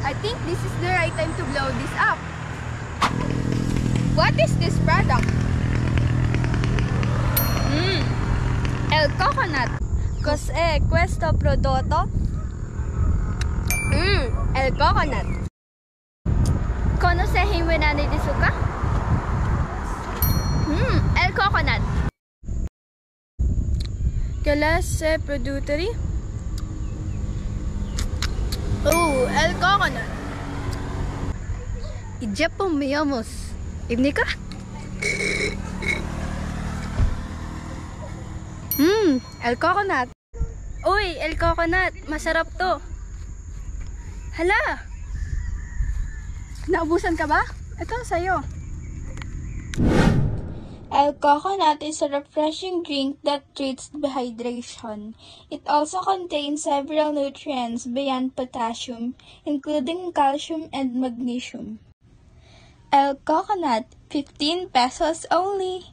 I think this is the right time to blow this up. What is this product? El coconut. Cos'è questo prodotto? El coconut. Conosce Himenani di Suka? El coconut. Quel est ce produit? Oh, el coconut. Ijapomiyamos. Ibni ka? El coconut. Uy, el coconut. Masarap to. Hala! Naubusan ka ba? Ito sa'yo. El coconut is a refreshing drink that treats dehydration. It also contains several nutrients beyond potassium, including calcium and magnesium. El coconut, 15 pesos only.